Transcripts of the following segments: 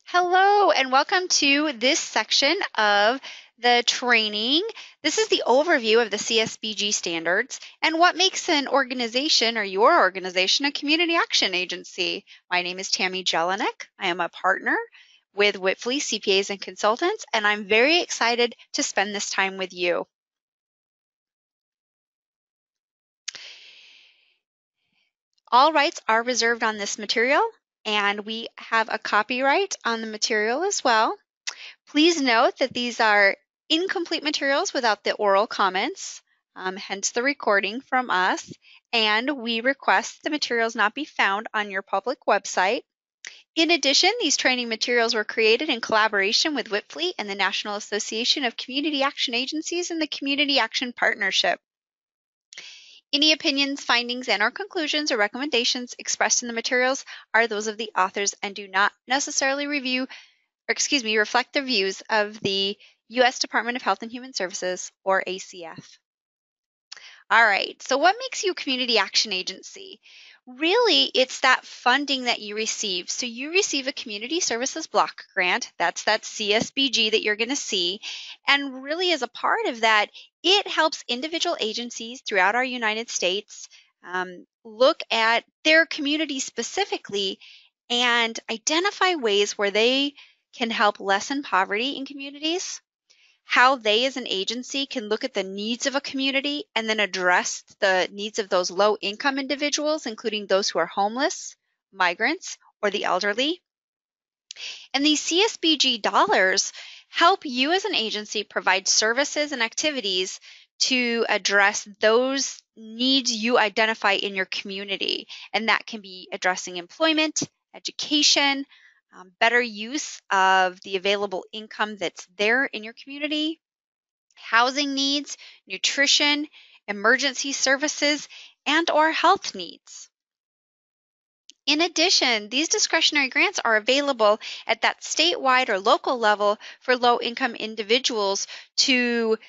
Hello, and welcome to this section of the training. This is the overview of the CSBG standards and what makes an organization or your organization a community action agency. My name is Tammy Jelinek. I am a partner with Wipfli CPAs and Consultants, and I'm very excited to spend this time with you. All rights are reserved on this material, and we have a copyright on the material as well. Please note that these are incomplete materials without the oral comments, hence the recording from us, and we request the materials not be found on your public website. In addition, these training materials were created in collaboration with Wipfli and the National Association of Community Action Agencies and the Community Action Partnership. Any opinions, findings, and/or conclusions or recommendations expressed in the materials are those of the authors and do not necessarily reflect the views of the U.S. Department of Health and Human Services, or ACF. All right, so what makes you a community action agency? Really, it's that funding that you receive. So you receive a community services block grant, that's that CSBG that you're going to see, and really as a part of that, it helps individual agencies throughout our United States look at their community specifically and identify ways where they can help lessen poverty in communities, how they as an agency can look at the needs of a community and then address the needs of those low-income individuals, including those who are homeless, migrants, or the elderly. And these CSBG dollars help you as an agency provide services and activities to address those needs you identify in your community. And that can be addressing employment, education, better use of the available income that's there in your community, housing needs, nutrition, emergency services, and/or health needs. In addition, these discretionary grants are available at that statewide or local level for low-income individuals to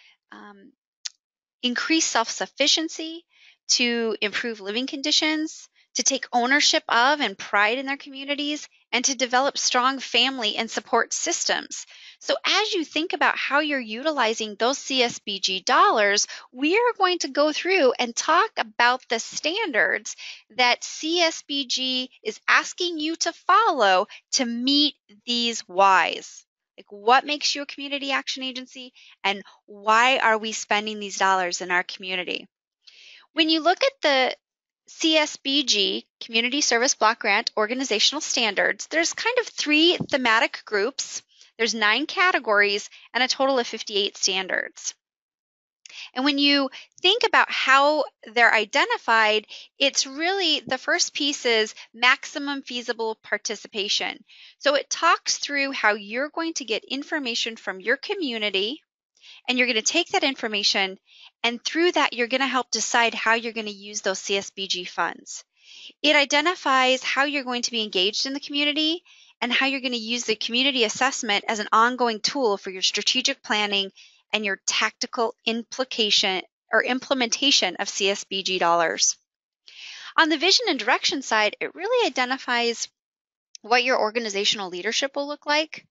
increase self-sufficiency, to improve living conditions, to take ownership of and pride in their communities, and to develop strong family and support systems. So as you think about how you're utilizing those CSBG dollars, we are going to go through and talk about the standards that CSBG is asking you to follow to meet these whys. Like, what makes you a community action agency, and why are we spending these dollars in our community? When you look at the CSBG, Community Service Block Grant Organizational Standards, there's kind of 3 thematic groups. There's 9 categories and a total of 58 standards. And when you think about how they're identified, it's really the first piece is maximum feasible participation. So it talks through how you're going to get information from your community, and you're going to take that information, and through that, you're going to help decide how you're going to use those CSBG funds. It identifies how you're going to be engaged in the community and how you're going to use the community assessment as an ongoing tool for your strategic planning and your tactical implication or implementation of CSBG dollars. On the vision and direction side, it really identifies what your organizational leadership will look like,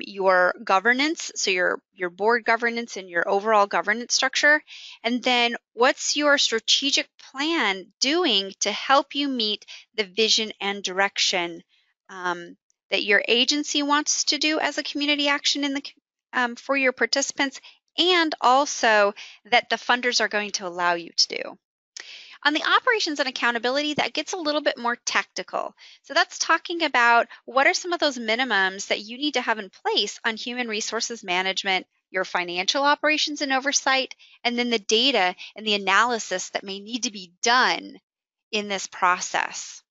your governance, so your board governance and your overall governance structure, and then what's your strategic plan doing to help you meet the vision and direction that your agency wants to do as a community action in the for your participants, and also that the funders are going to allow you to do. On the operations and accountability, that gets a little bit more tactical. So that's talking about what are some of those minimums that you need to have in place on human resources management, your financial operations and oversight, and then the data and the analysis that may need to be done in this process.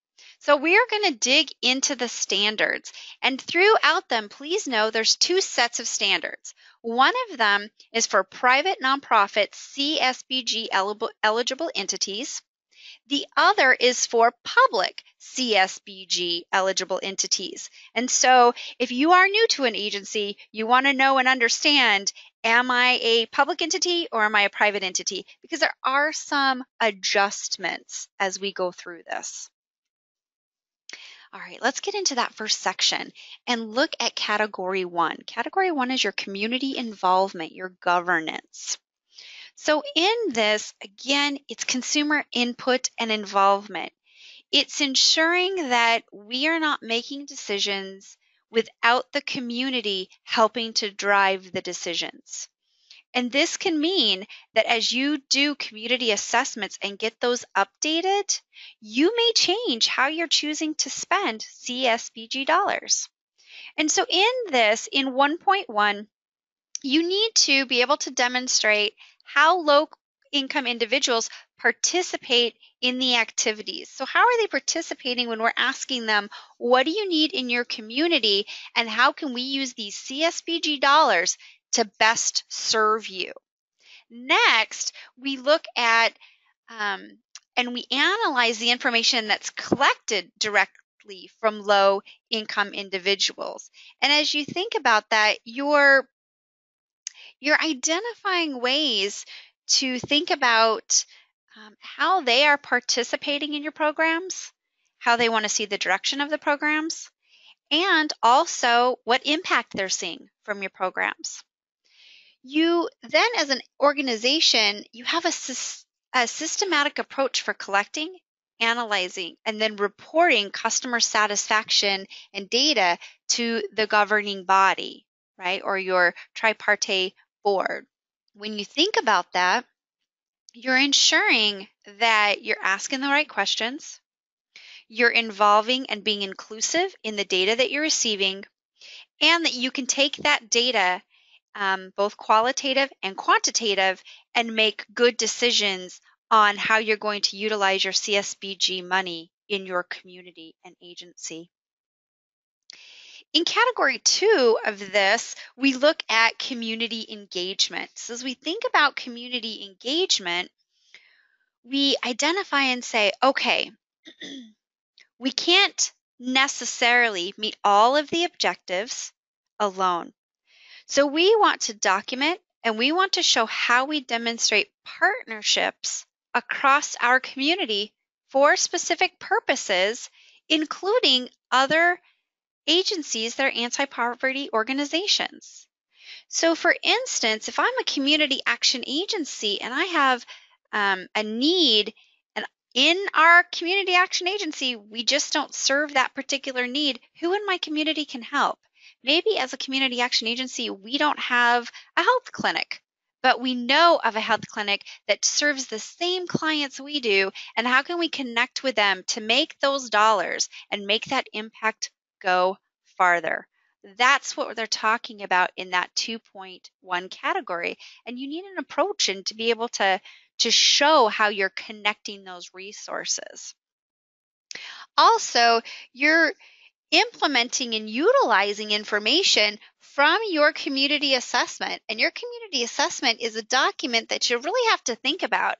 So we are going to dig into the standards, and throughout them, please know there's 2 sets of standards. One of them is for private nonprofit CSBG eligible entities. The other is for public CSBG eligible entities. And so if you are new to an agency, you want to know and understand, am I a public entity or am I a private entity? Because there are some adjustments as we go through this. All right, let's get into that first section and look at category 1. Category 1 is your community involvement, your governance. So in this, again, it's consumer input and involvement. It's ensuring that we are not making decisions without the community helping to drive the decisions. And this can mean that as you do community assessments and get those updated, you may change how you're choosing to spend CSBG dollars. And so in this, in 1.1, you need to be able to demonstrate how low income individuals participate in the activities. So how are they participating when we're asking them, what do you need in your community and how can we use these CSBG dollars to best serve you? Next, we look at and we analyze the information that's collected directly from low income individuals. And as you think about that, you're identifying ways to think about how they are participating in your programs, how they want to see the direction of the programs, and also what impact they're seeing from your programs. You then, as an organization, you have a systematic approach for collecting, analyzing, and then reporting customer satisfaction and data to the governing body, right, or your tripartite board. When you think about that, you're ensuring that you're asking the right questions, you're involving and being inclusive in the data that you're receiving, and that you can take that data, both qualitative and quantitative, and make good decisions on how you're going to utilize your CSBG money in your community and agency. In category 2 of this, we look at community engagement. So as we think about community engagement, we identify and say, okay, we can't necessarily meet all of the objectives alone. So we want to document and we want to show how we demonstrate partnerships across our community for specific purposes, including other agencies that are anti-poverty organizations. So for instance, if I'm a community action agency and I have a need, and in our community action agency, we just don't serve that particular need, who in my community can help? Maybe as a community action agency, we don't have a health clinic, but we know of a health clinic that serves the same clients we do, and how can we connect with them to make those dollars and make that impact go farther? That's what they're talking about in that 2.1 category. And you need an approach and to be able to show how you're connecting those resources. Also, you're implementing and utilizing information from your community assessment. And your community assessment is a document that you really have to think about.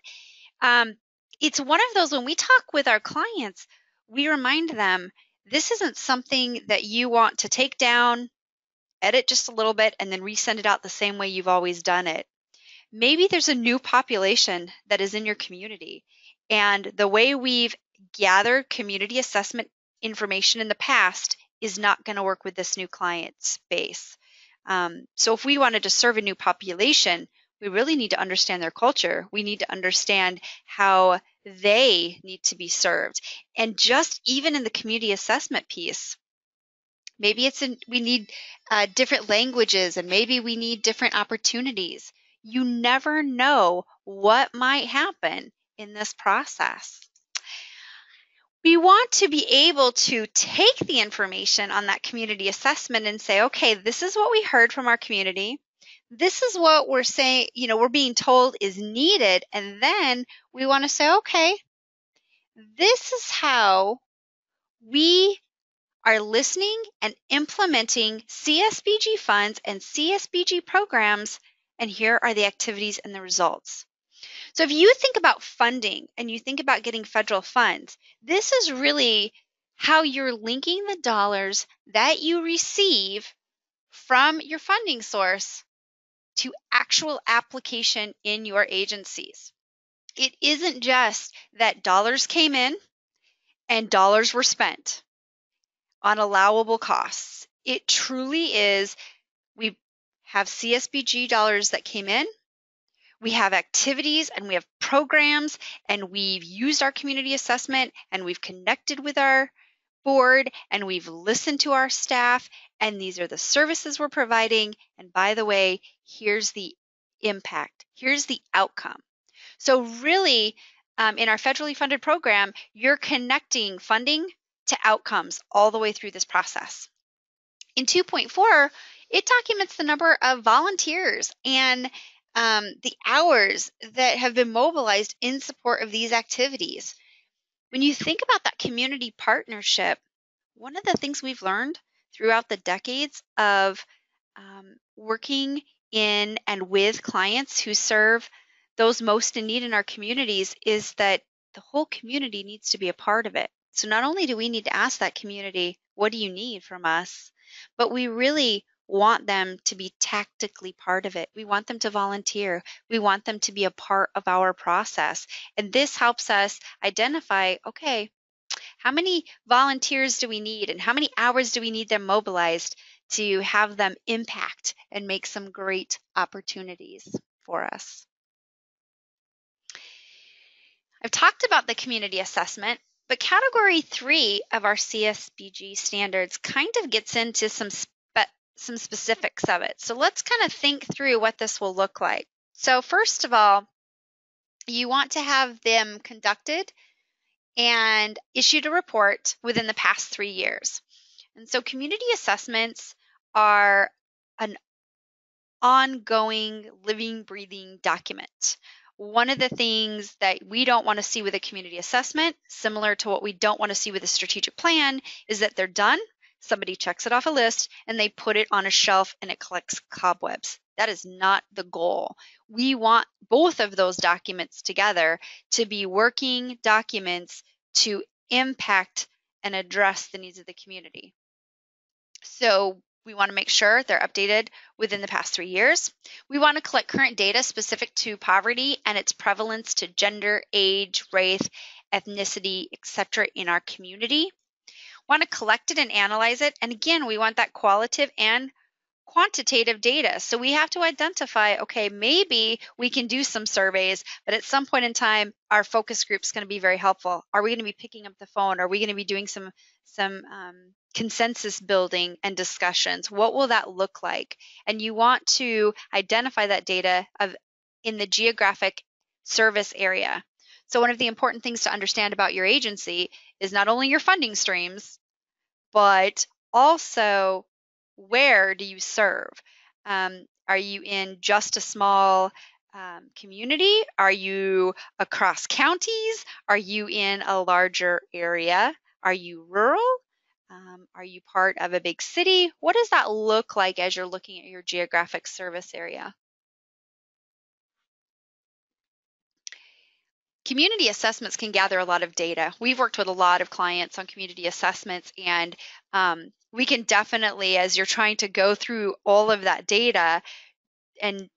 It's one of those when we talk with our clients, we remind them, this isn't something that you want to take down, edit just a little bit, and then resend it out the same way you've always done it. Maybe there's a new population that is in your community, and the way we've gathered community assessment information in the past is not going to work with this new client base. So if we wanted to serve a new population, we really need to understand their culture. We need to understand how they need to be served. And just even in the community assessment piece, maybe we need different languages, and maybe we need different opportunities. You never know what might happen in this process. We want to be able to take the information on that community assessment and say, okay, this is what we heard from our community. This is what we're saying, we're being told is needed. And then we want to say, okay, this is how we are listening and implementing CSBG funds and CSBG programs, and here are the activities and the results. So if you think about funding and you think about getting federal funds, this is really how you're linking the dollars that you receive from your funding source to actual application in your agencies. It isn't just that dollars came in and dollars were spent. on allowable costs. It truly is. We have CSBG dollars that came in. We have activities and we have programs, and we've used our community assessment, and we've connected with our board, and we've listened to our staff, and these are the services we're providing. And by the way, here's the impact. Here's the outcome. So really, in our federally funded program, you're connecting funding to outcomes all the way through this process. In 2.4, it documents the number of volunteers and the hours that have been mobilized in support of these activities. When you think about that community partnership, one of the things we've learned throughout the decades of working in and with clients who serve those most in need in our communities is that the whole community needs to be a part of it. So not only do we need to ask that community, what do you need from us? But we really want them to be tactically part of it. We want them to volunteer. We want them to be a part of our process. And this helps us identify, okay, how many volunteers do we need and how many hours do we need them mobilized to have them impact and make some great opportunities for us? I've talked about the community assessment, but category 3 of our CSBG standards kind of gets into some specifics of it. So let's kind of think through what this will look like. So first of all, you want to have them conducted and issued a report within the past 3 years. And so community assessments are an ongoing, living, breathing document. One of the things that we don't want to see with a community assessment, similar to what we don't want to see with a strategic plan, is that they're done, somebody checks it off a list, and they put it on a shelf and it collects cobwebs. That is not the goal. We want both of those documents together to be working documents to impact and address the needs of the community. So we want to make sure they're updated within the past 3 years. We want to collect current data specific to poverty and its prevalence to gender, age, race, ethnicity, etc. in our community. Want to collect it and analyze it. And again, we want that qualitative and quantitative data. So we have to identify, okay, maybe we can do some surveys, but at some point in time, our focus group is going to be very helpful. Are we going to be picking up the phone? Are we going to be doing some consensus building and discussions? What will that look like? And you want to identify that data in the geographic service area. So one of the important things to understand about your agency is not only your funding streams, but also where do you serve? Are you in just a small community? Are you across counties? Are you in a larger area? Are you rural? Are you part of a big city? What does that look like as you're looking at your geographic service area? Community assessments can gather a lot of data. We've worked with a lot of clients on community assessments, and we can definitely, as you're trying to go through all of that data and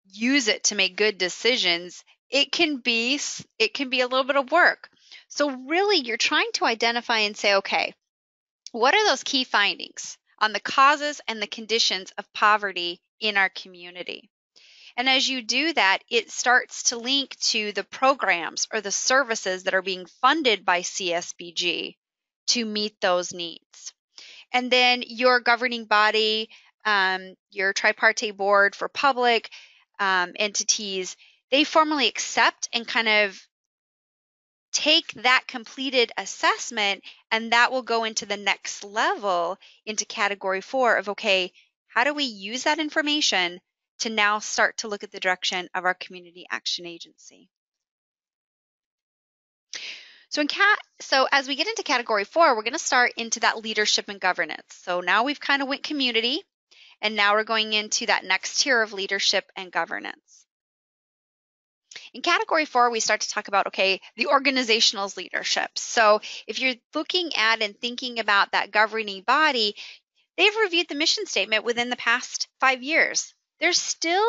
use it to make good decisions, it can be a little bit of work. So really, you're trying to identify and say, okay, what are those key findings on the causes and the conditions of poverty in our community? And as you do that, it starts to link to the programs or the services that are being funded by CSBG to meet those needs. And then your governing body, your tripartite board for public entities, they formally accept and kind of take that completed assessment, and that will go into the next level, into category 4 of, okay, how do we use that information to now start to look at the direction of our community action agency? So as we get into category 4, we're going to start into that leadership and governance. So now we've kind of went community, and now we're going into that next tier of leadership and governance. In category 4, we start to talk about, okay, the organizational leadership. So if you're looking at and thinking about that governing body, they've reviewed the mission statement within the past 5 years. There's still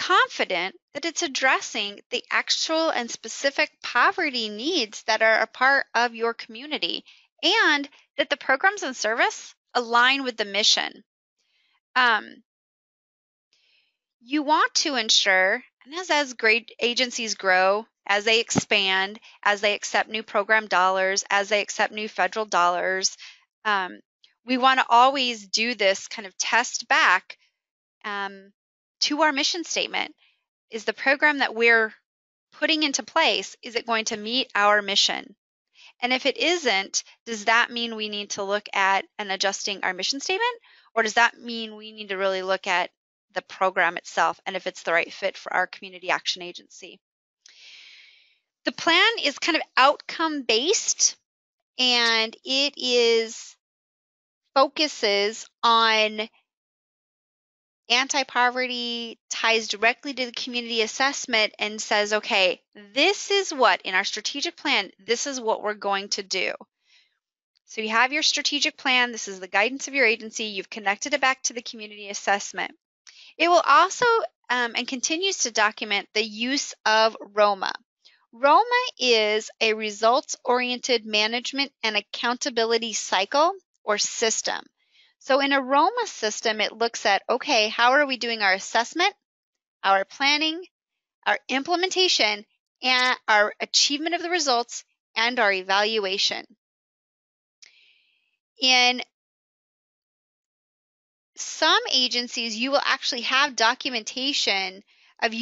confident that it's addressing the actual and specific poverty needs that are a part of your community, and that the programs and service align with the mission. You want to ensure, and as great agencies grow, as they expand, as they accept new program dollars, as they accept new federal dollars, we want to always do this kind of test back to our mission statement. Is the program that we're putting into place, is it going to meet our mission? And if it isn't, does that mean we need to look at and adjusting our mission statement? Or does that mean we need to really look at the program itself and if it's the right fit for our community action agency? The plan is kind of outcome based, and it focuses on anti-poverty, ties directly to the community assessment, and says, okay, this is what, in our strategic plan, this is what we're going to do. So you have your strategic plan. This is the guidance of your agency. You've connected it back to the community assessment. It will also and continues to document the use of ROMA. ROMA is a results-oriented management and accountability cycle or system. So in a ROMA system, it looks at, okay, how are we doing our assessment, our planning, our implementation, and our achievement of the results, and our evaluation. In some agencies, you will actually have documentation of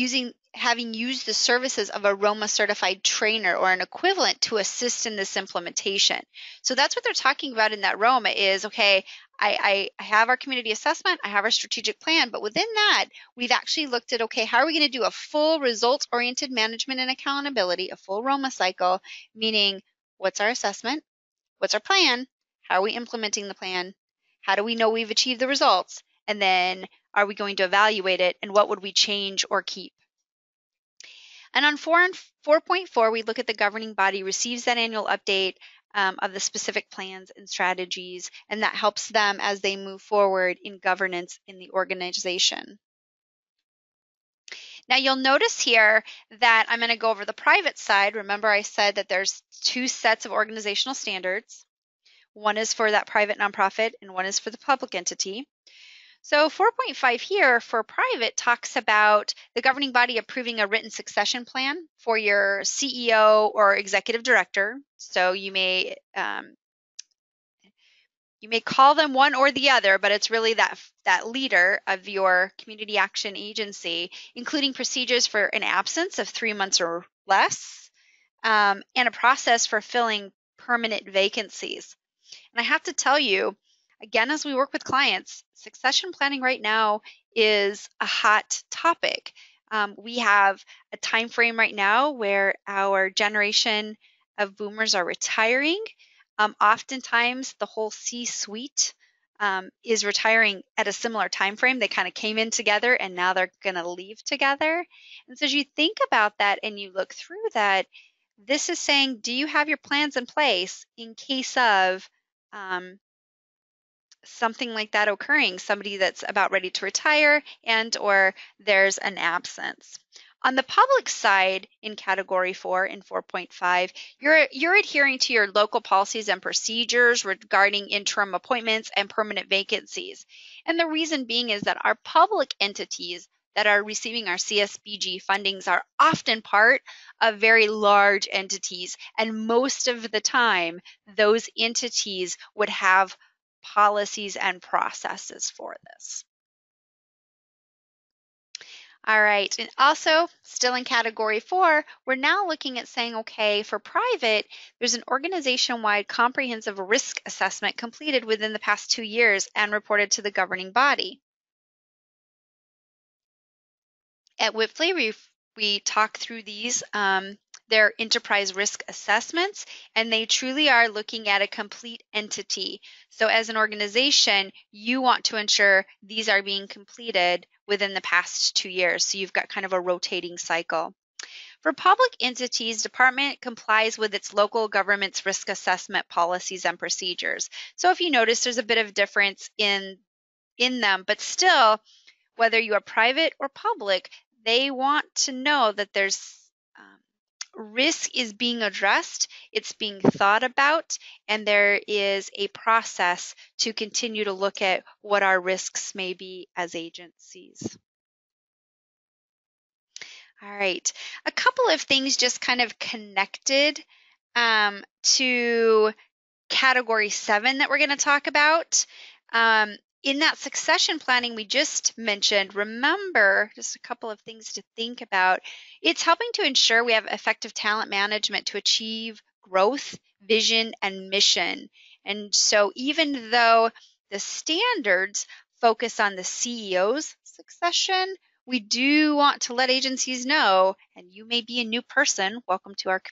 having used the services of a ROMA certified trainer or an equivalent to assist in this implementation. So that's what they're talking about in that ROMA is, okay, I have our community assessment, I have our strategic plan, but within that, we've actually looked at, okay, how are we going to do a full results-oriented management and accountability, a full ROMA cycle, meaning what's our assessment, what's our plan, how are we implementing the plan, how do we know we've achieved the results, and then are we going to evaluate it, and what would we change or keep? And on 4.4, we look at the governing body receives that annual update of the specific plans and strategies, and that helps them as they move forward in governance in the organization. Now you'll notice here that I'm going to go over the private side. Remember I said that there's two sets of organizational standards. One is for that private nonprofit and one is for the public entity. So 4.5 here for private talks about the governing body approving a written succession plan for your CEO or executive director. So you may call them one or the other, but it's really that leader of your community action agency, including procedures for an absence of 3 months or less, and a process for filling permanent vacancies. And I have to tell you, again, as we work with clients, succession planning right now is a hot topic. We have a time frame right now where our generation of boomers are retiring. Oftentimes, the whole C-suite is retiring at a similar time frame. They kind of came in together and now they're going to leave together. And so as you think about that and you look through that, this is saying, do you have your plans in place in case of something like that occurring, somebody that's about ready to retire and or there's an absence. On the public side, in category 4 in 4.5, you're adhering to your local policies and procedures regarding interim appointments and permanent vacancies. And the reason being is that our public entities that are receiving our CSBG fundings are often part of very large entities, and most of the time those entities would have policies and processes for this. All right, and also still in category 4, we're now looking at saying, okay, for private, there's an organization-wide comprehensive risk assessment completed within the past 2 years and reported to the governing body. At Wipfli, we talk through these. They're enterprise risk assessments, and they truly are looking at a complete entity. So as an organization, you want to ensure these are being completed within the past 2 years. So you've got kind of a rotating cycle. For public entities, department complies with its local government's risk assessment policies and procedures. So if you notice, there's a bit of difference in them, but still, whether you are private or public, They want to know that there's risk is being addressed, it's being thought about, and there is a process to continue to look at what our risks may be as agencies. All right, a couple of things just kind of connected to category 7 that we're going to talk about. In that succession planning we just mentioned, remember just a couple of things to think about. It's helping to ensure we have effective talent management to achieve growth, vision, and mission. And so even though the standards focus on the CEO's succession, we do want to let agencies know, and you may be a new person, welcome to our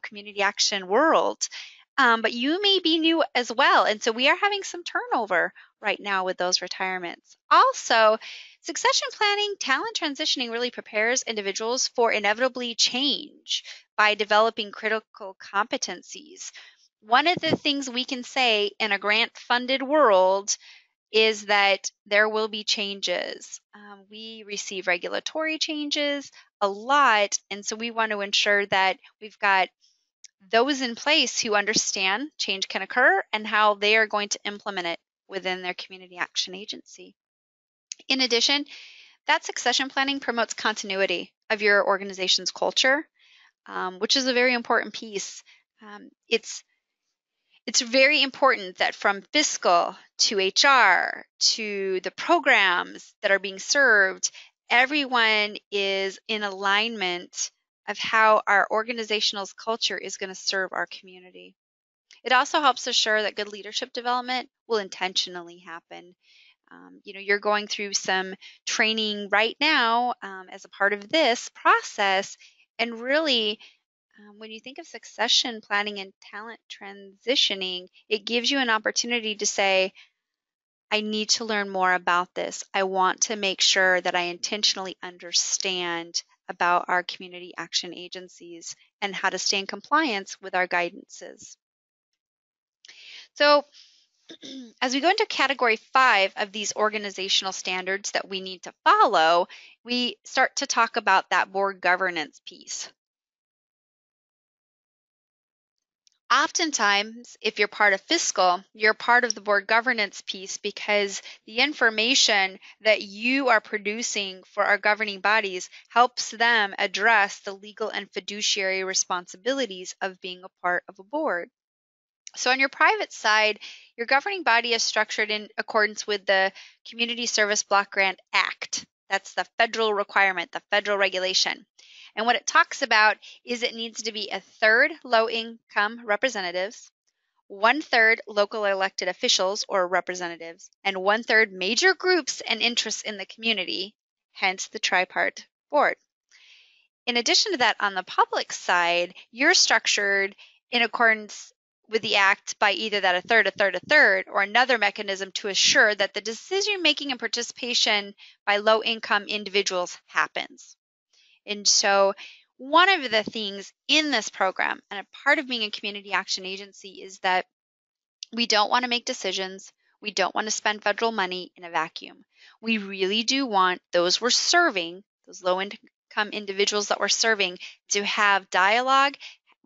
community action world, but you may be new as well. And so we are having some turnover right now with those retirements. Also, succession planning, talent transitioning really prepares individuals for inevitably change by developing critical competencies. One of the things we can say in a grant-funded world is that there will be changes. We receive regulatory changes a lot, and so we want to ensure that we've got those in place who understand change can occur and how they are going to implement it within their community action agency. In addition, that succession planning promotes continuity of your organization's culture, which is a very important piece. It's very important that from fiscal to HR to the programs that are being served, everyone is in alignment of how our organizational culture is going to serve our community. It also helps assure that good leadership development will intentionally happen. You're going through some training right now as a part of this process, and really, when you think of succession planning and talent transitioning, it gives you an opportunity to say, I need to learn more about this. I want to make sure that I intentionally understand about our community action agencies and how to stay in compliance with our guidances. So as we go into category 5 of these organizational standards that we need to follow, we start to talk about that board governance piece. Oftentimes, if you're part of fiscal, you're part of the board governance piece because the information that you are producing for our governing bodies helps them address the legal and fiduciary responsibilities of being a part of a board. So on your private side, your governing body is structured in accordance with the Community Service Block Grant Act. That's the federal requirement, the federal regulation. And what it talks about is it needs to be a third low-income representatives, 1/3 local elected officials or representatives, and 1/3 major groups and interests in the community, hence the tripart board. In addition to that, on the public side, you're structured in accordance with the act by either that a third, or another mechanism to assure that the decision making and participation by low income individuals happens. And so one of the things in this program and a part of being a community action agency is that we don't want to make decisions. We don't want to spend federal money in a vacuum. We really do want those we're serving, those low income individuals that we're serving, to have dialogue,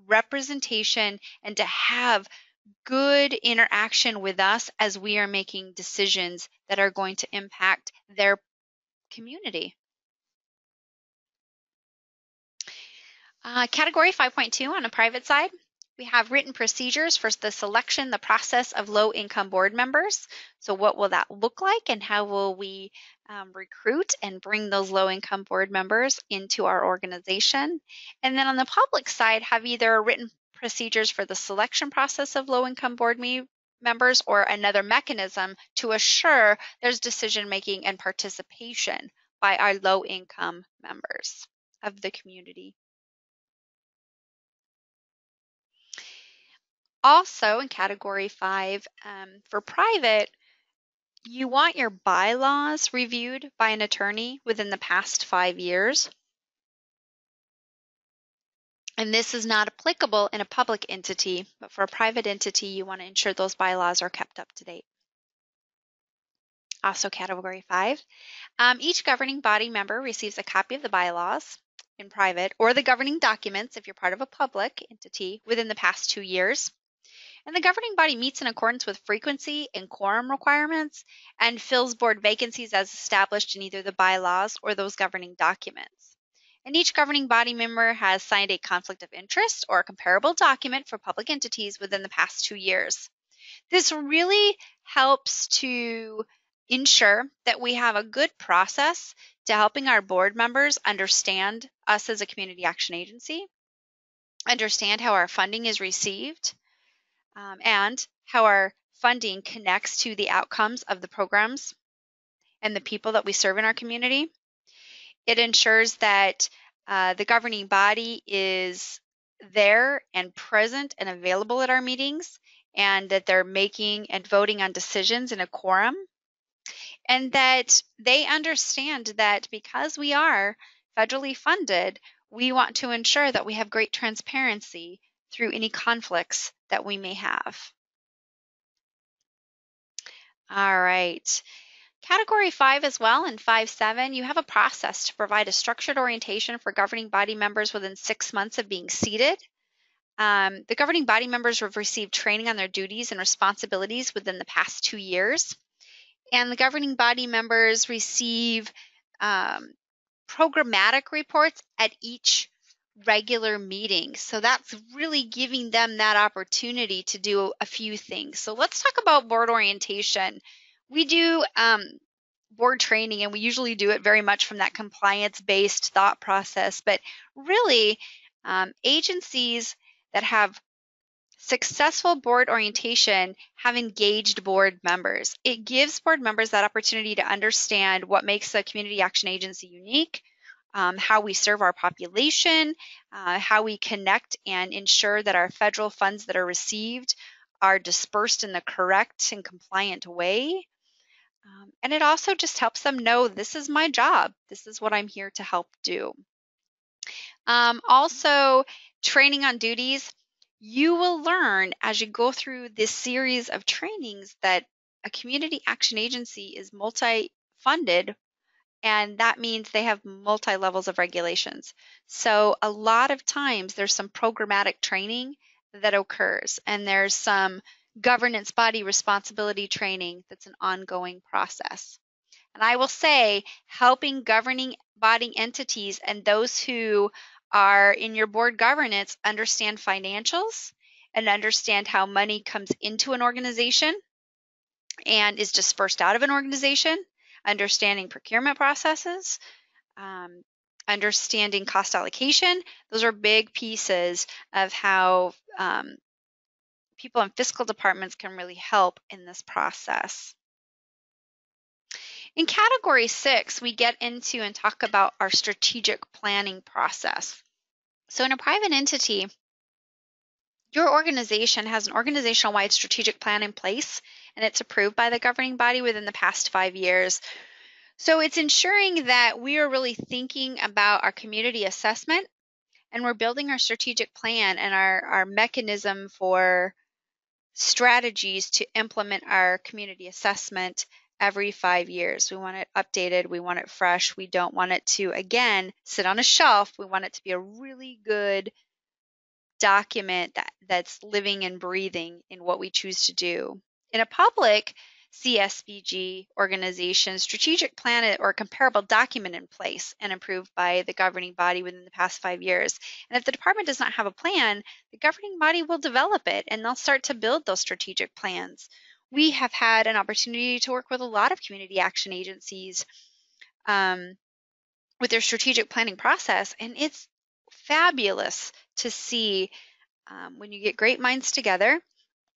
representation, and to have good interaction with us as we are making decisions that are going to impact their community. Category 5.2 on a private side, we have written procedures for the selection, the process of low-income board members. So what will that look like and how will we recruit and bring those low-income board members into our organization? And then on the public side, have either written procedures for the selection process of low-income board members or another mechanism to assure there's decision-making and participation by our low-income members of the community. Also, in category 5, for private, you want your bylaws reviewed by an attorney within the past 5 years. And this is not applicable in a public entity, but for a private entity, you want to ensure those bylaws are kept up to date. also Category 5. Each governing body member receives a copy of the bylaws in private or the governing documents if you're part of a public entity within the past 2 years. And the governing body meets in accordance with frequency and quorum requirements and fills board vacancies as established in either the bylaws or those governing documents. And each governing body member has signed a conflict of interest or a comparable document for public entities within the past 2 years. This really helps to ensure that we have a good process to helping our board members understand us as a community action agency, understand how our funding is received, and how our funding connects to the outcomes of the programs and the people that we serve in our community. It ensures that the governing body is there and present and available at our meetings, and that they're making and voting on decisions in a quorum, and that they understand that because we are federally funded, we want to ensure that we have great transparency through any conflicts that we may have. All right. Category 5 as well, and 5.7, you have a process to provide a structured orientation for governing body members within 6 months of being seated. The governing body members have received training on their duties and responsibilities within the past 2 years. And the governing body members receive programmatic reports at each regular meeting. So that's really giving them that opportunity to do a few things. So let's talk about board orientation. We do board training, and we usually do it very much from that compliance-based thought process. But really, agencies that have successful board orientation have engaged board members. It gives board members that opportunity to understand what makes a community action agency unique, how we serve our population, how we connect and ensure that our federal funds that are received are dispersed in the correct and compliant way. And it also just helps them know, this is my job. This is what I'm here to help do. Also, training on duties. You will learn as you go through this series of trainings that a community action agency is multi-funded, and that means they have multi-levels of regulations. So a lot of times there's some programmatic training that occurs, and there's some governance body responsibility training that's an ongoing process. And I will say, helping governing body entities and those who are in your board governance understand financials and understand how money comes into an organization and is dispersed out of an organization, understanding procurement processes, understanding cost allocation. Those are big pieces of how people in fiscal departments can really help in this process. In category 6, we get into and talk about our strategic planning process. So in a private entity, your organization has an organizational-wide strategic plan in place, and it's approved by the governing body within the past 5 years. So it's ensuring that we are really thinking about our community assessment, and we're building our strategic plan and our mechanism for strategies to implement our community assessment every 5 years. We want it updated. We want it fresh. We don't want it to, again, sit on a shelf. We want it to be a really good document that's living and breathing in what we choose to do. In a public CSBG organization, strategic plan or comparable document in place and approved by the governing body within the past 5 years. And if the department does not have a plan, the governing body will develop it, and they'll start to build those strategic plans. We have had an opportunity to work with a lot of community action agencies with their strategic planning process, and it's fabulous to see when you get great minds together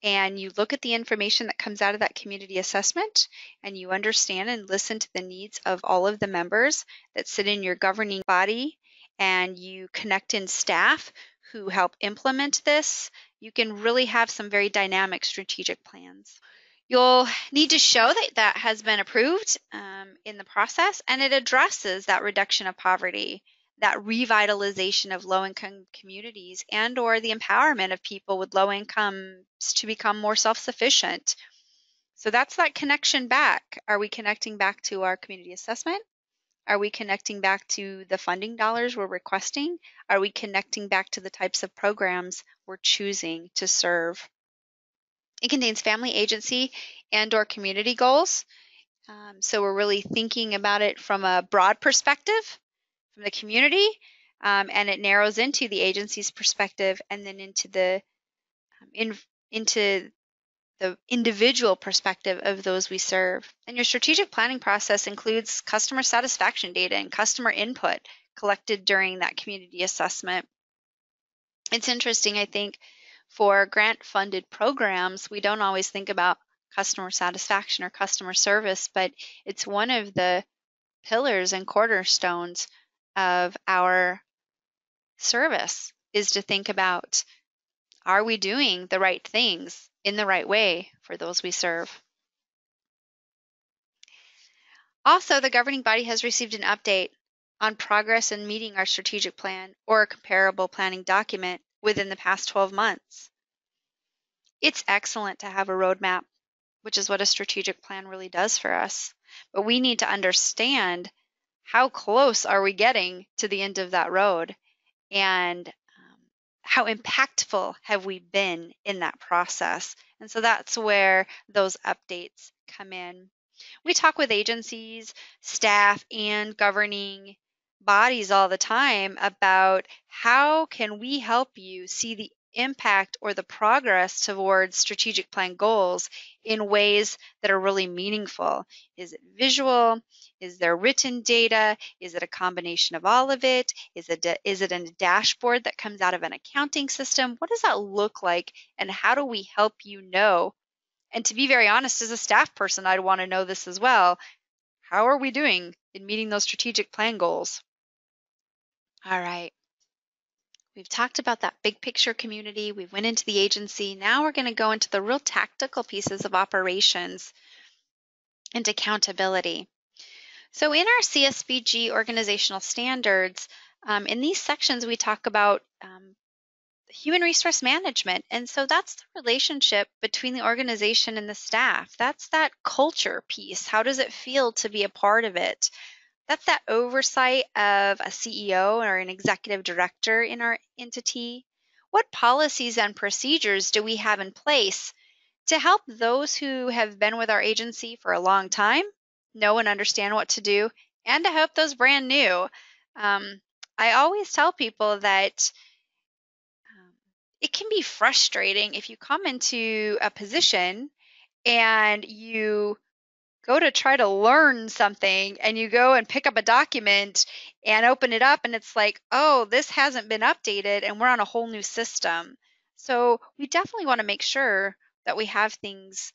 and you look at the information that comes out of that community assessment, and you understand and listen to the needs of all of the members that sit in your governing body, and you connect in staff who help implement this, you can really have some very dynamic strategic plans. You'll need to show that that has been approved in the process, and it addresses that reduction of poverty, that revitalization of low-income communities, and or the empowerment of people with low incomes to become more self-sufficient. So that's that connection back. Are we connecting back to our community assessment? Are we connecting back to the funding dollars we're requesting? Are we connecting back to the types of programs we're choosing to serve? It contains family agency and/or community goals. So we're really thinking about it from a broad perspective, from the community, and it narrows into the agency's perspective and then into the into the individual perspective of those we serve. And your strategic planning process includes customer satisfaction data and customer input collected during that community assessment. It's interesting, I think, for grant-funded programs, we don't always think about customer satisfaction or customer service, but it's one of the pillars and cornerstones of our service is to think about, are we doing the right things in the right way for those we serve? Also, the governing body has received an update on progress in meeting our strategic plan or a comparable planning document within the past 12 months. It's excellent to have a roadmap, which is what a strategic plan really does for us. But we need to understand how close are we getting to the end of that road, and how impactful have we been in that process. And so that's where those updates come in. We talk with agencies, staff, and governing bodies all the time about how can we help you see the impact or the progress towards strategic plan goals in ways that are really meaningful. Is it visual? Is there written data? Is it a combination of all of it? Is it a dashboard that comes out of an accounting system? What does that look like, and how do we help you know? And to be very honest, as a staff person, I'd want to know this as well. How are we doing in meeting those strategic plan goals? All right. We've talked about that big picture community. We went into the agency. Now we're going to go into the real tactical pieces of operations and accountability. So in our CSBG organizational standards, in these sections, we talk about human resource management. And so that's the relationship between the organization and the staff. That's that culture piece. How does it feel to be a part of it? That's that oversight of a CEO or an executive director in our entity. What policies and procedures do we have in place to help those who have been with our agency for a long time know and understand what to do, and to help those brand new? I always tell people that it can be frustrating if you come into a position and you go to try to learn something and you go and pick up a document and open it up and it's like, oh, this hasn't been updated and we're on a whole new system. So we definitely want to make sure that we have things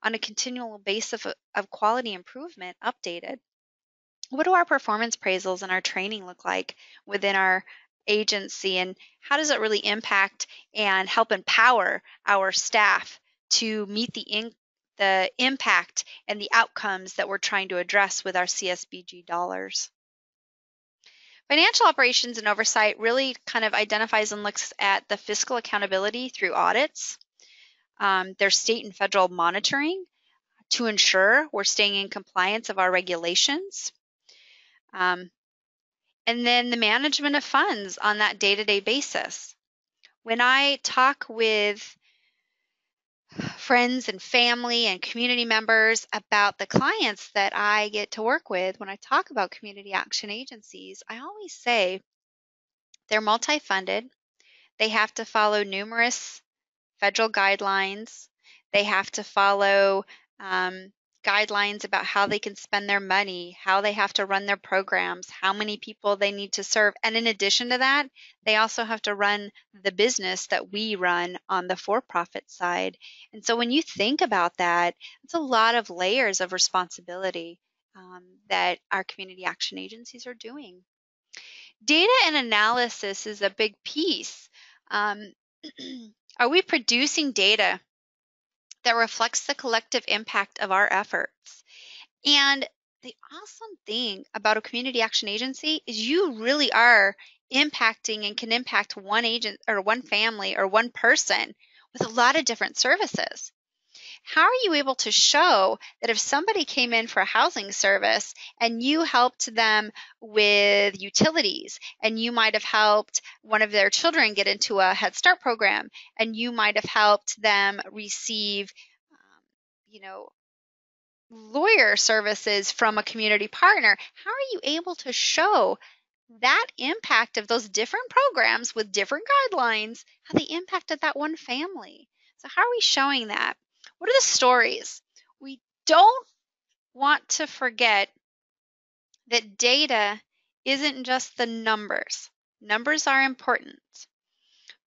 on a continual basis of quality improvement updated. What do our performance appraisals and our training look like within our agency, and how does it really impact and help empower our staff to meet the impact and the outcomes that we're trying to address with our CSBG dollars? Financial operations and oversight really kind of identifies and looks at the fiscal accountability through audits. There's state and federal monitoring to ensure we're staying in compliance of our regulations. And then the management of funds on that day-to-day basis. When I talk with friends and family and community members about the clients that I get to work with, when I talk about community action agencies, I always say they're multi-funded. They have to follow numerous federal guidelines. They have to follow guidelines about how they can spend their money, how they have to run their programs, how many people they need to serve. And in addition to that, they also have to run the business that we run on the for-profit side. And so when you think about that, it's a lot of layers of responsibility that our community action agencies are doing. Data and analysis is a big piece. Are we producing data that reflects the collective impact of our efforts? And the awesome thing about a community action agency is you really are impacting and can impact one agent or one family or one person with a lot of different services. How are you able to show that if somebody came in for a housing service and you helped them with utilities, and you might have helped one of their children get into a Head Start program, and you might have helped them receive, you know, lawyer services from a community partner, how are you able to show that impact of those different programs with different guidelines, how they impacted that one family? So how are we showing that? What are the stories? We don't want to forget that data isn't just the numbers. Numbers are important,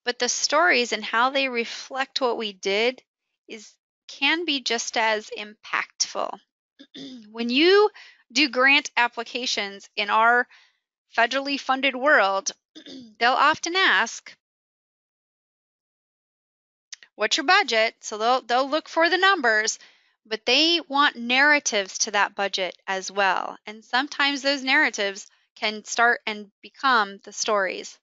but the stories and how they reflect what we did can be just as impactful. When you do grant applications in our federally funded world, they'll often ask, what's your budget? So they'll look for the numbers, but they want narratives to that budget as well. And sometimes those narratives can start and become the stories.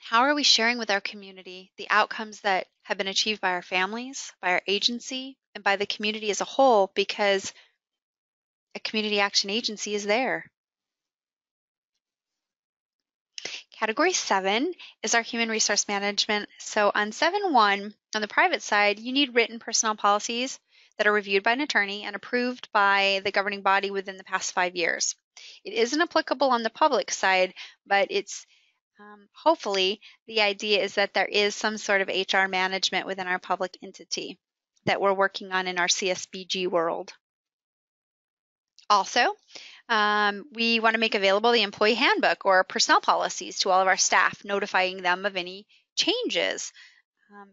How are we sharing with our community the outcomes that have been achieved by our families, by our agency, and by the community as a whole, because a community action agency is there? Category 7 is our human resource management. So on 7.1, on the private side, you need written personnel policies that are reviewed by an attorney and approved by the governing body within the past 5 years. It isn't applicable on the public side, but it's hopefully the idea is that there is some sort of HR management within our public entity that we're working on in our CSBG world. Also, we want to make available the employee handbook or personnel policies to all of our staff, notifying them of any changes.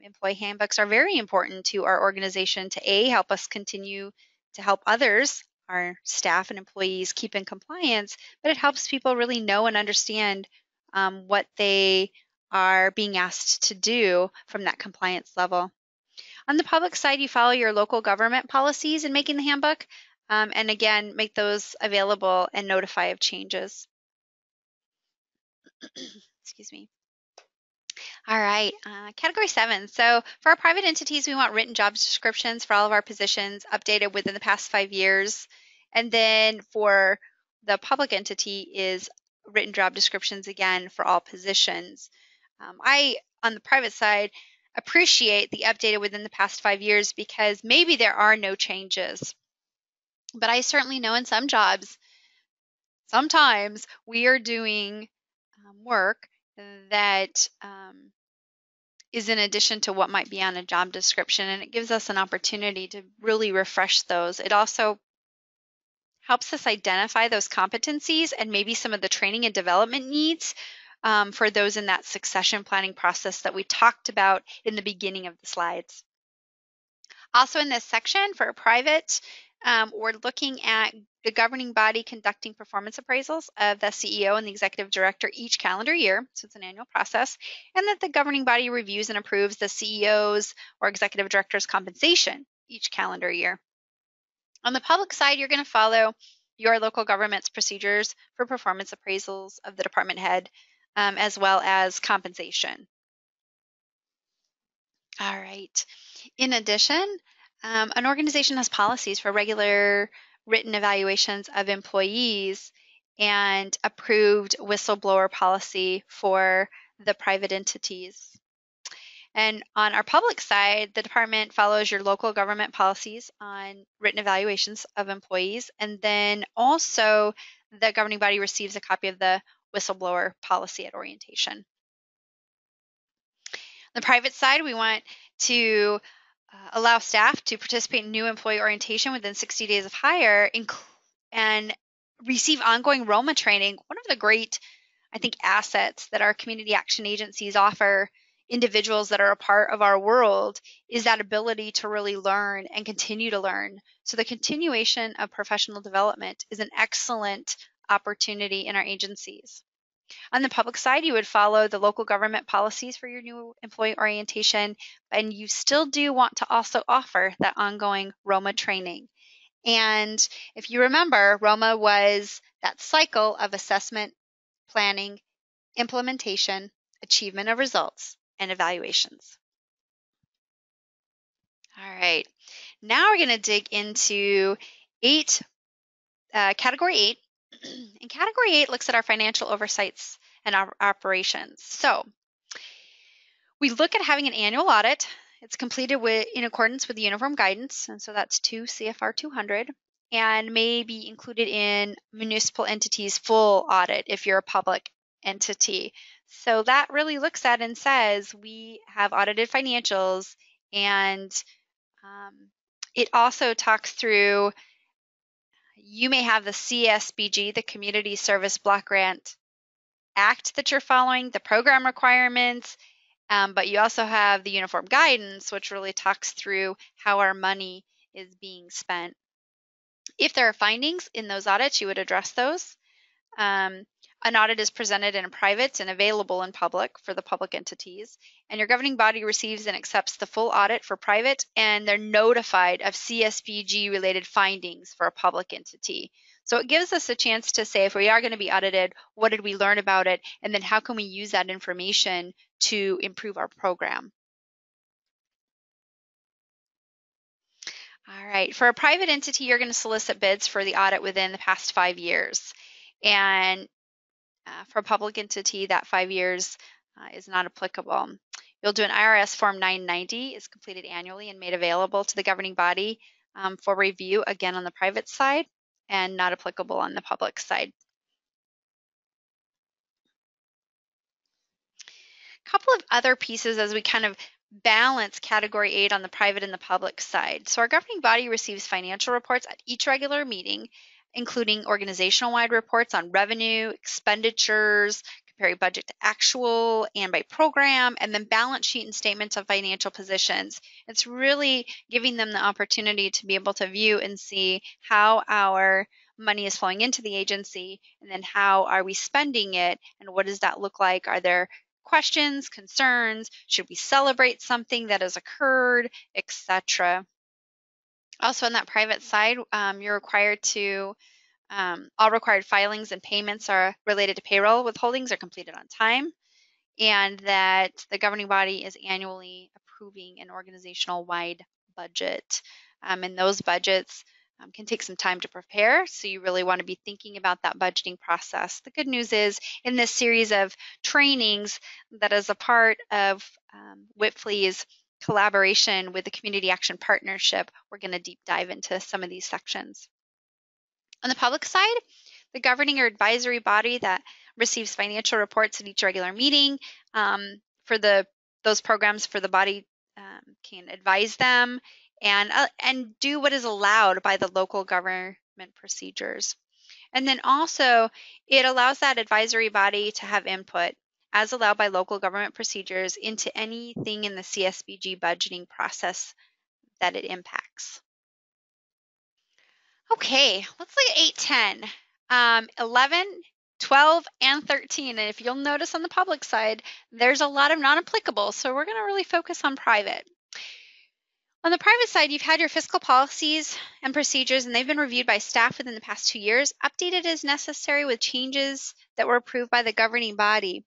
Employee handbooks are very important to our organization to help us continue to help others, our staff and employees, keep in compliance, but it helps people really know and understand what they are being asked to do from that compliance level. On the public side, you follow your local government policies in making the handbook, and again, make those available and notify of changes. Excuse me. All right, category 7. So for our private entities, we want written job descriptions for all of our positions updated within the past 5 years. And then for the public entity is written job descriptions again for all positions. On the private side, appreciate the updated within the past 5 years because maybe there are no changes. But I certainly know in some jobs, sometimes we are doing work that is in addition to what might be on a job description, and it gives us an opportunity to really refresh those. It also helps us identify those competencies and maybe some of the training and development needs for those in that succession planning process that we talked about in the beginning of the slides. Also in this section for private, we're looking at the governing body conducting performance appraisals of the CEO and the executive director each calendar year, so it's an annual process, and that the governing body reviews and approves the CEO's or executive director's compensation each calendar year. On the public side, you're going to follow your local government's procedures for performance appraisals of the department head, as well as compensation. All right. In addition, an organization has policies for regular written evaluations of employees and approved whistleblower policy for the private entities. And on our public side, the department follows your local government policies on written evaluations of employees. And then also the governing body receives a copy of the whistleblower policy at orientation. On the private side, we want to allow staff to participate in new employee orientation within 60 days of hire and receive ongoing Roma training. One of the great, I think, assets that our community action agencies offer individuals that are a part of our world is that ability to really learn and continue to learn. So the continuation of professional development is an excellent opportunity in our agencies. On the public side, you would follow the local government policies for your new employee orientation, and you still do want to also offer that ongoing Roma training. And if you remember, Roma was that cycle of assessment, planning, implementation, achievement of results, and evaluations. All right. Now we're going to dig into category 8. And category 8 looks at our financial oversights and our operations. So we look at having an annual audit. It's completed in accordance with the uniform guidance, and so that's 2 CFR 200, and may be included in municipal entities' full audit if you're a public entity. So that really looks at and says we have audited financials, and it also talks through, you may have the CSBG, the Community Service Block Grant Act that you're following, the program requirements, but you also have the uniform guidance, which really talks through how our money is being spent. If there are findings in those audits, you would address those. An audit is presented in private and available in public for the public entities, and your governing body receives and accepts the full audit for private, and they're notified of CSBG related findings for a public entity. So it gives us a chance to say, if we are going to be audited, what did we learn about it, and then how can we use that information to improve our program? All right, for a private entity, you're going to solicit bids for the audit within the past 5 years. And for a public entity, that 5 years is not applicable. You'll do an IRS Form 990. It's completed annually and made available to the governing body for review, again on the private side, and not applicable on the public side. A couple of other pieces as we kind of balance category 8 on the private and the public side. So our governing body receives financial reports at each regular meeting, including organizational-wide reports on revenue, expenditures, comparing budget to actual and by program, and then balance sheet and statements of financial positions. It's really giving them the opportunity to be able to view and see how our money is flowing into the agency, and then how are we spending it, and what does that look like? Are there questions, concerns? Should we celebrate something that has occurred, etc.? Also on that private side, you're required to, all required filings and payments are related to payroll withholdings are completed on time, and that the governing body is annually approving an organizational-wide budget. And those budgets can take some time to prepare, so you really want to be thinking about that budgeting process. The good news is, in this series of trainings that is a part of Wipfli's collaboration with the Community Action Partnership, we're going to deep dive into some of these sections. On the public side, the governing or advisory body that receives financial reports at each regular meeting for those programs for the body can advise them and do what is allowed by the local government procedures. And then also, it allows that advisory body to have input, as allowed by local government procedures, into anything in the CSBG budgeting process that it impacts. Okay, let's look at 8, 10, 11, 12, and 13. And if you'll notice on the public side, there's a lot of non-applicable, so we're going to really focus on private. On the private side, you've had your fiscal policies and procedures, and they've been reviewed by staff within the past 2 years, updated as necessary with changes that were approved by the governing body.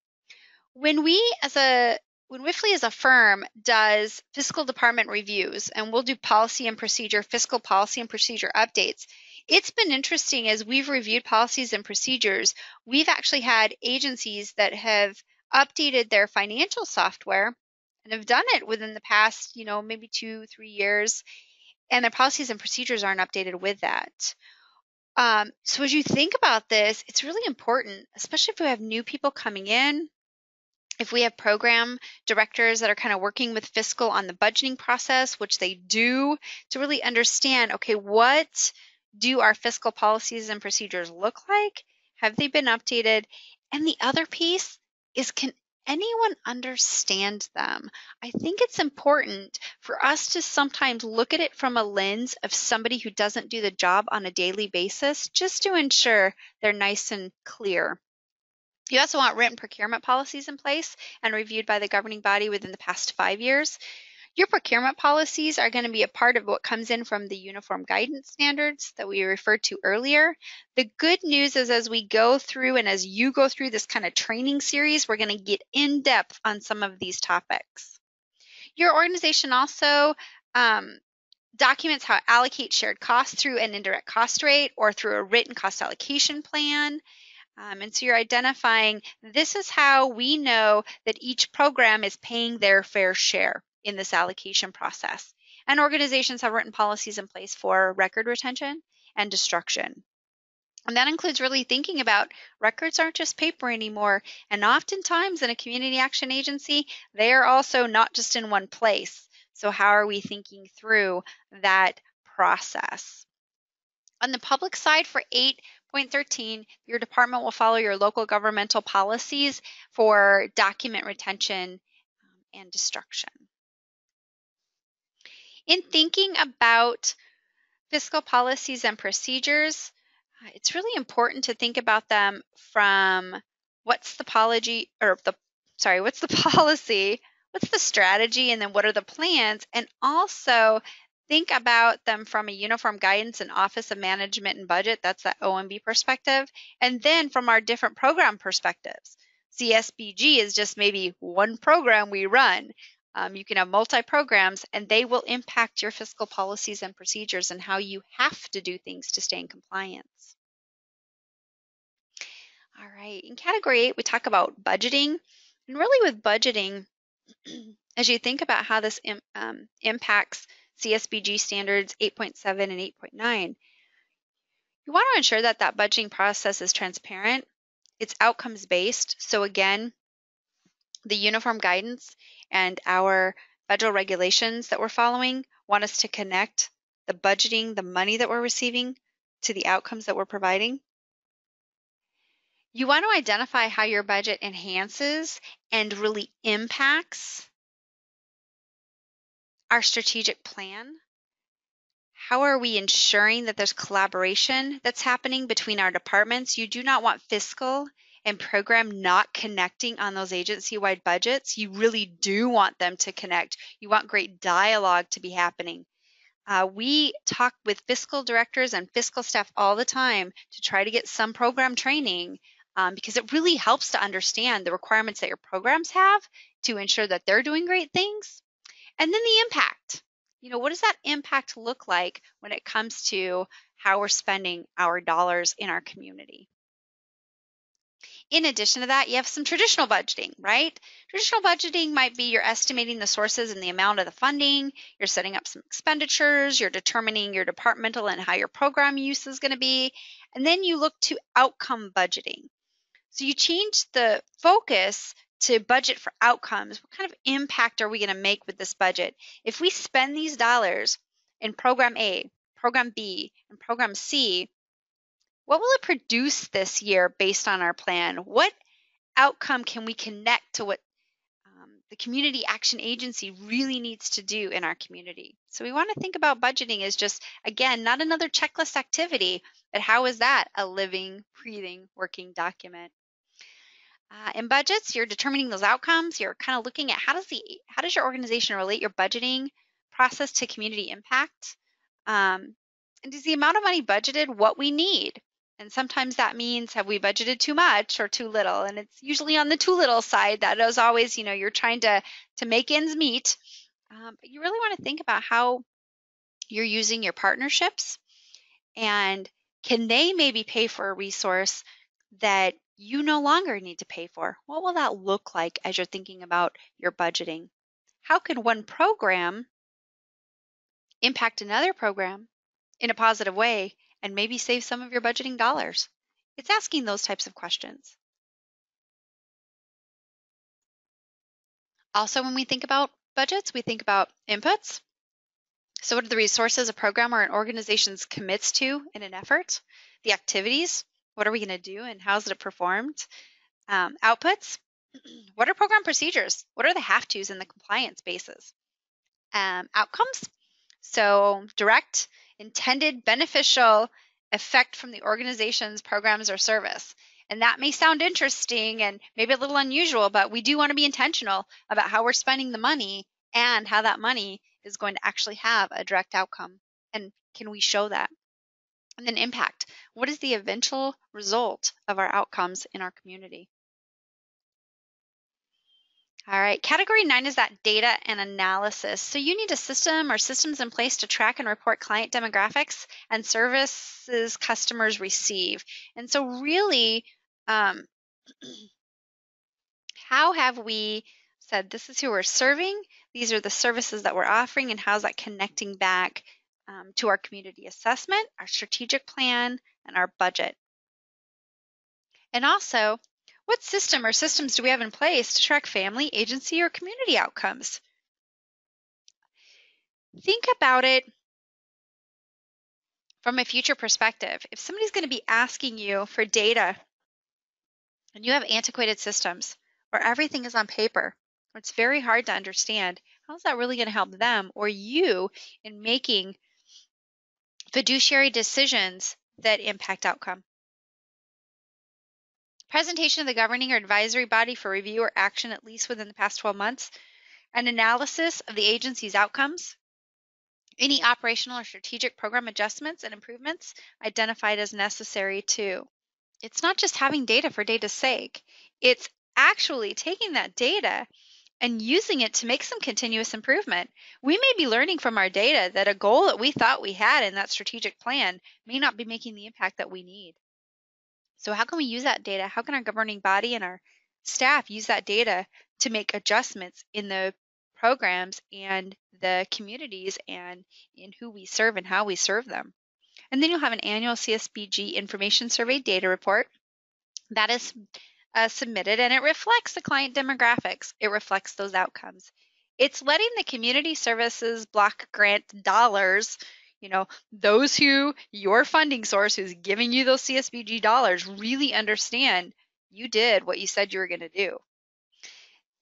When Wipfli as a firm does fiscal department reviews, and we'll do fiscal policy and procedure updates, it's been interesting as we've reviewed policies and procedures. We've actually had agencies that have updated their financial software and have done it within the past, maybe 2-3 years, and their policies and procedures aren't updated with that. So as you think about this, it's really important, especially if we have new people coming in, if we have program directors that are kind of working with fiscal on the budgeting process, which they do, to really understand, okay, what do our fiscal policies and procedures look like? Have they been updated? And the other piece is, can anyone understand them? I think it's important for us to sometimes look at it from a lens of somebody who doesn't do the job on a daily basis, just to ensure they're nice and clear. You also want written procurement policies in place and reviewed by the governing body within the past 5 years. Your procurement policies are going to be a part of what comes in from the uniform guidance standards that we referred to earlier. The good news is, as we go through and as you go through this kind of training series, we're going to get in depth on some of these topics. Your organization also Documents how to allocate shared costs through an indirect cost rate or through a written cost allocation plan. And so you're identifying this is how we know that each program is paying their fair share in this allocation process. And organizations have written policies in place for record retention and destruction. And that includes really thinking about records aren't just paper anymore. And oftentimes in a community action agency, they are also not just in one place. So how are we thinking through that process? On the public side for 8.13, your department will follow your local governmental policies for document retention and destruction. In thinking about fiscal policies and procedures, it's really important to think about them from what's the policy, what's the policy, what's the strategy, and then what are the plans, and also think about them from a uniform guidance and Office of Management and Budget, that's that OMB perspective, and then from our different program perspectives. CSBG is just maybe one program we run. You can have multi-programs, and they will impact your fiscal policies and procedures and how you have to do things to stay in compliance. All right, in category 8, we talk about budgeting. And really with budgeting, as you think about how this impacts CSBG standards 8.7 and 8.9, you want to ensure that that budgeting process is transparent, it's outcomes-based. So again, the uniform guidance and our federal regulations that we're following want us to connect the budgeting, the money that we're receiving, to the outcomes that we're providing. You want to identify how your budget enhances and really impacts our strategic plan. How are we ensuring that there's collaboration that's happening between our departments? You do not want fiscal and program not connecting on those agency-wide budgets. You really do want them to connect. You want great dialogue to be happening. We talk with fiscal directors and fiscal staff all the time to try to get some program training because it really helps to understand the requirements that your programs have to ensure that they're doing great things. And then the impact. What does that impact look like when it comes to how we're spending our dollars in our community? In addition to that, you have some traditional budgeting, right? Traditional budgeting might be you're estimating the sources and the amount of the funding, you're setting up some expenditures, you're determining your departmental and how your program use is going to be, and then you look to outcome budgeting. So you change the focus to budget for outcomes. What kind of impact are we going to make with this budget? If we spend these dollars in program A, program B, and program C, what will it produce this year based on our plan? What outcome can we connect to what the community action agency really needs to do in our community? So we want to think about budgeting as just, again, not another checklist activity, but how is that a living, breathing, working document? In budgets, you're determining those outcomes. You're kind of looking at how does your organization relate your budgeting process to community impact? And is the amount of money budgeted what we need? And sometimes that means, have we budgeted too much or too little? And it's usually on the too little side. That is always, you're trying to make ends meet. But you really want to think about how you're using your partnerships, and can they maybe pay for a resource that you no longer need to pay for? What will that look like as you're thinking about your budgeting? How can one program impact another program in a positive way and maybe save some of your budgeting dollars? It's asking those types of questions. Also, when we think about budgets, we think about inputs. So what are the resources a program or an organization commits to in an effort? The activities, what are we going to do and how's it performed? Outputs, what are program procedures? What are the have-tos and the compliance bases? Outcomes, so direct, intended, beneficial effect from the organization's programs or service. And that may sound interesting and maybe a little unusual, but we do want to be intentional about how we're spending the money and how that money is going to actually have a direct outcome. And can we show that? And then impact. What is the eventual result of our outcomes in our community? All right, category 9 is that data and analysis. So you need a system or systems in place to track and report client demographics and services customers receive. And so really, um, how have we said this is who we're serving, these are the services that we're offering, and how's that connecting back to our community assessment, our strategic plan, and our budget? And also, what system or systems do we have in place to track family, agency, or community outcomes? Think about it from a future perspective. If somebody's going to be asking you for data and you have antiquated systems where everything is on paper, it's very hard to understand, how's that really going to help them or you in making fiduciary decisions that impact outcome? Presentation of the governing or advisory body for review or action at least within the past 12 months. An analysis of the agency's outcomes. Any operational or strategic program adjustments and improvements identified as necessary too. It's not just having data for data's sake. It's actually taking that data and using it to make some continuous improvement. We may be learning from our data that a goal that we thought we had in that strategic plan may not be making the impact that we need. So how can we use that data? How can our governing body and our staff use that data to make adjustments in the programs and the communities and in who we serve and how we serve them? And then you'll have an annual CSBG information survey data report that is submitted, and it reflects the client demographics. It reflects those outcomes. It's letting the community services block grant dollars, those who your funding source who's giving you those CSBG dollars really understand you did what you said you were going to do.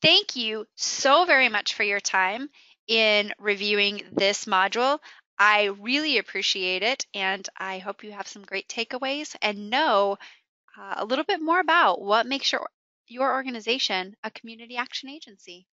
Thank you so very much for your time in reviewing this module. I really appreciate it, and I hope you have some great takeaways and know a little bit more about what makes your organization a community action agency.